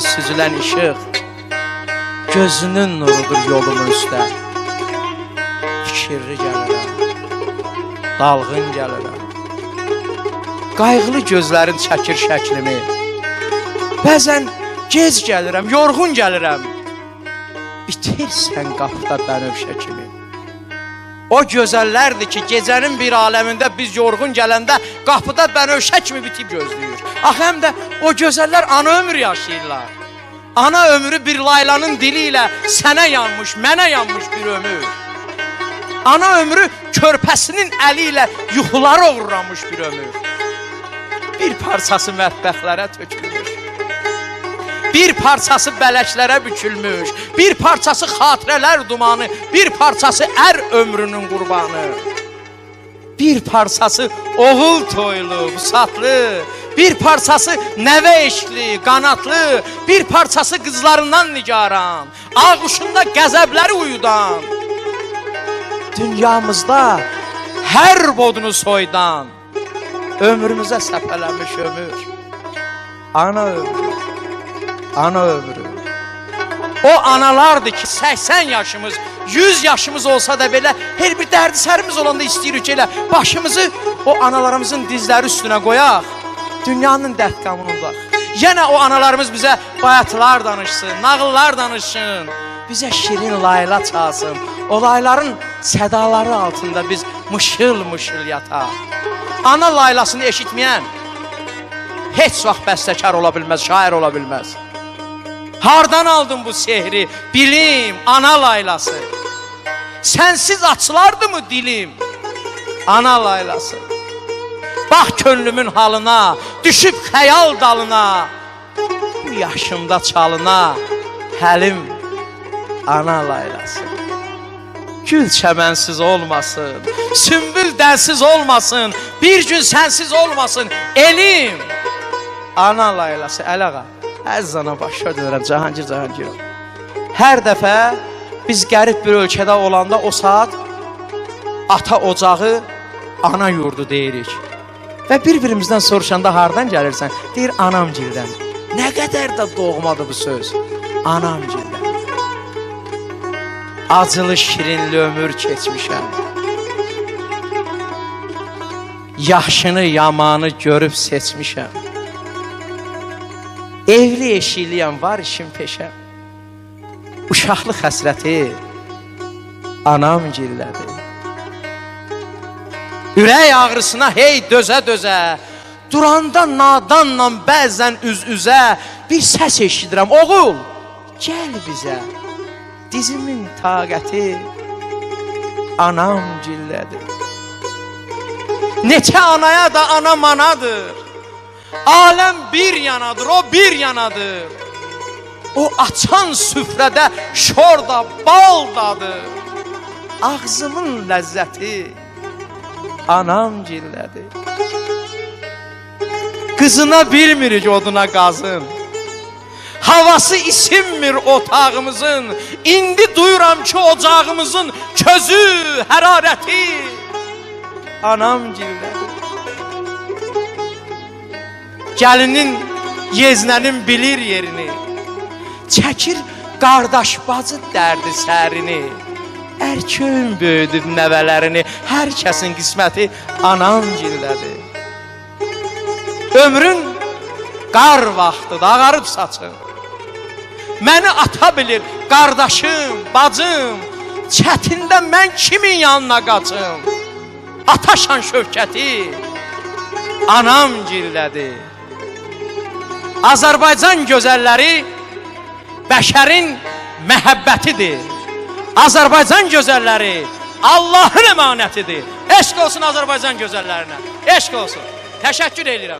süzülən işıq gözünün nurudur yolumun üstə. Fikirli gəlirəm, dalğın gəlirəm. Qayğılı gözlərin çəkir şəklimi. Bəzən gec gəlirəm, yorğun gəlirəm. Bitirsən qapıda bənövşə kimi. O gözəllərdir ki, gecənin bir aləmində biz yorğun gələndə qapıda bənövşə kimi bitib gözləyir. Axı həm də o gözəllər ana ömür yaşayırlar. Ana ömrü bir laylanın dili ilə sənə yanmış, mənə yanmış bir ömür. Ana ömrü körpəsinin əli ilə yuxuları oğurlamış bir ömür. Bir parçası mətbəxlərə tökülmüş. Bir parçası bələklərə bükülmüş. Bir parçası xatirələr dumanı. Bir parçası ər ömrünün qurbanı. Bir parçası oğul toylu, vüsatlı. Bir parçası nəvə eşli, qanatlı. Bir parçası qızlarından nigaran. Ağuşunda qəzəbləri uyudan. Dünyamızda hər bodunu soydan. Ömrümüzə səpələnmiş ömür. Ana ömrü. Ana ömrü. O analardır ki 80 yaşımız, 100 yaşımız olsa da belə her bir dərdi sərimiz olanda istəyirik ki elə başımızı o analarımızın dizləri üstünə qoyaq. Dünyanın dərd qamınındaq. Yenə o analarımız bizə bayatlar danışsın, nağıllar danışsın. Bizə şirin layla çalsın. O layların sədaları altında biz mışıl mışıl yataq. Ana laylasını eşitməyən heç vaxt bəstəkar ola bilməz, şair ola bilməz. Hardan aldın bu sehri? Bilim, ana laylası. Sensiz açılardı mı dilim? Ana laylası. Bax könlümün halına, düşüb xəyal dalına. Bu yaşımda çalına, həlim ana laylası. Gül çəmənsiz olmasın, sümbül dənsiz olmasın, bir gün sənsiz olmasın, elim ana laylası. Əlağa. Əzzana başa dönürəm, Cahangir. Hər dəfə biz qərib bir ölkədə olanda o saat ata ocağı, ana yurdu deyirik. Və bir-birimizdən soruşanda hardan gəlirsən? Deyir, anamgildən. Nə qədər də doğmadır bu söz. Anamgildən. Acılı, şirinli ömür keçmişəm. Yaşını, yamanı görüb seçmişəm. Evli eşiyliyəm, var işim peşəm. Uşaqlıq həsrəti anam gillədi. Ürək ağrısına hey dözə-dözə, duranda nadanla bəzən üz-üzə bir səs eşidirəm. Oğul, gəl bizə. Dizimin taqəti anam gillədi. Neçə anaya da anam anadır. Aləm bir yanadır, o bir yanadır. O açan süfrədə şorda baldadır. Ağzımın ləzzəti anam gillədi. Qızına bilmirik oduna qazın. Havası isinmir otağımızın. İndi duyuram ki ocağımızın közü, hərarəti anam gillədi. Gəlinin, yeznənin bilir yerini. Çəkir qardaş bacı dərdi sərini. Ərköyün böyüdüb nəvələrini. Hər kəsin qisməti anam gillədi. Ömrün qar vaxtıdır, ağarıb saçın. Məni ata bilir qardaşım, bacım. Çətində mən kimin yanına qaçım? Ataşan şövkəti anam gillədi. Azərbaycan gözəlləri bəşərin məhəbbətidir. Azərbaycan gözəlləri Allahın əmanətidir. Eşq olsun Azərbaycan gözəllərinə. Eşq olsun. Təşəkkür edirəm.